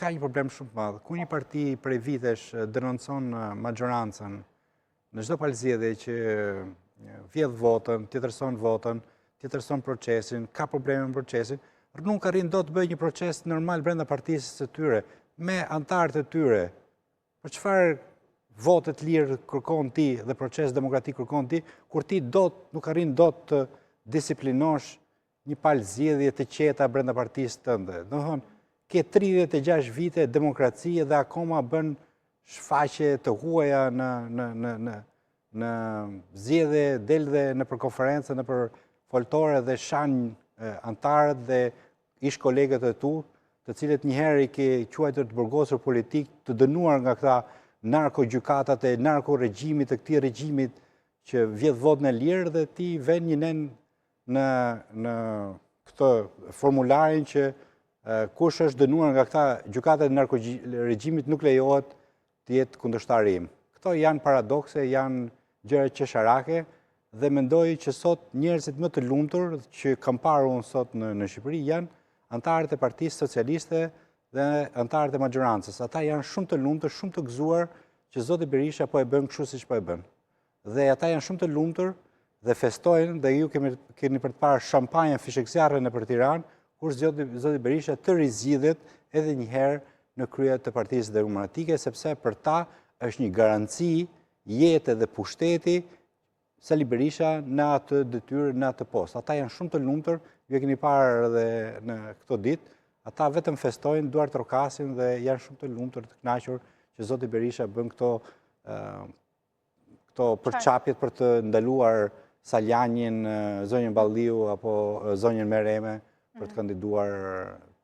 ka një problem shumë të madh. Ku një parti prej vitesh denoncon maggjorancën në çdo palëzjedhje që vjedh votën, tjetërson votën, tjetërson procesin, ka probleme në procesin, nuk arrin dot të bëjë një proces normal brenda partisë së tyre, me antarët e tyre. Për çfarë vote të lirë kërkon ti dhe proces demokratik kërkon ti, kur ti nuk arrin dot të disiplinosh një palëzjedhje të qeta brenda partisë tënde. Domethënë, ke 36 vite demokracie dhe akoma bën shfaqje të huaja në zgjedhje, del dhe në për konferencë, në për foltore dhe shan antarët dhe ish kolegët e tu, të cilët njëherë i ke quajtur të burgosur politik, të dënuar nga këta narko-gjykatat e narko-regjimit të këtij regjimit që vjedh votën e lirë dhe ti vën një nen në këtë formularin që kush është dënuar nga këta gjykatat e narko-regjimit nuk lejohet të jetë kundërshtari im. Këto janë paradokse, janë gjëra qesharake dhe mendoj që sot njerëzit më të lumtur që kam parë unë sot në Shqipëri janë antarët e Partisë Socialiste dhe antarët e maggjorancës. Ata janë shumë të lumtur, shumë të gëzuar që zoti Berisha po e bën kështu siç po e bën. Dhe ata janë shumë të lumtur dhe festojnë dhe ju keni për të parë shampanjën fishekzjarre nëpër Tiranë, kur zoti Berisha të rizgjidhet edhe një herë në krye të Partisë Demokratike, sepse për ta është një garanci jete dhe pushteti Sali Berisha në atë detyrë, në atë post. Ata janë shumë të lumtur, ju e keni parë edhe në këto ditë, ata vetëm festojnë, duar trokasin dhe janë shumë të lumtur, të kënaqur që zoti Berisha bën këto përçapjet për të ndaluar Saljanin, zonjën Balliu apo zonjën Mereme për të kandiduar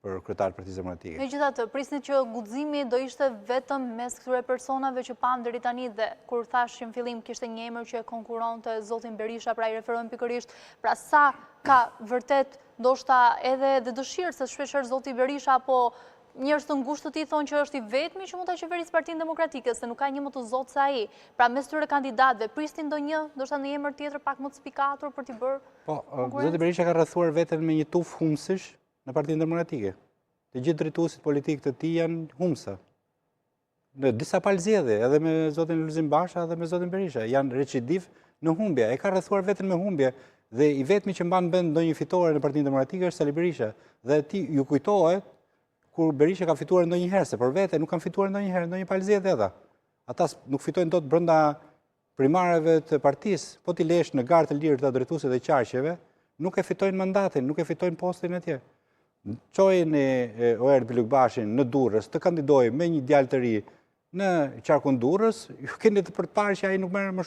për kryetar të Partisë Demokratike. Megjithatë, prisni që guximi do ishte vetëm mes këtyre personave që pam deri tani dhe kur thash në fillim kishte një emër që e konkuronte zotin Berisha, pra i referohem pikërisht, pra sa ka vërtet ndoshta edhe dëshirë se shpeshherë zoti Berisha apo njerëz të ngushtë të tij thonë që është i vetmi që mund ta qeverisë Partinë Demokratike, se nuk ka një më të zotë se ai. Pra mes këtyre kandidatëve prisnin ndoshta një emër tjetër pak më të spikatur për t'i bërë. Po, zoti Berisha ka rrethuar veten me një tuf humësish në Partinë Demokratike. Të gjithë drejtuesit politikë të tij janë humësa. Në disa palëzjedhje, edhe me zotin Lulzim Basha dhe me zotin Berisha, janë recidiv në humbje. E ka rrethuar veten me humbje dhe i vetmi që mban bend ndonjë fitore në Partinë Demokratike është Sali Berisha. Dhe ti ju kujtohet kur Berisha ka fituar ndonjëherë, se për vete nuk kanë fituar ndonjëherë ndonjë palëzjedhje ata. Ata nuk fitojnë dot brenda primareve të partisë, po ti lesh në garë të lirë të drejtuesit dhe qarqeve, nuk e fitojnë mandatin, nuk e fitojnë postin atje. Çojnë Oer Bilukbashin në Durrës të kandidojë me një djalë të ri në qarkun Durrës, ju keni të përparë që ai nuk merr më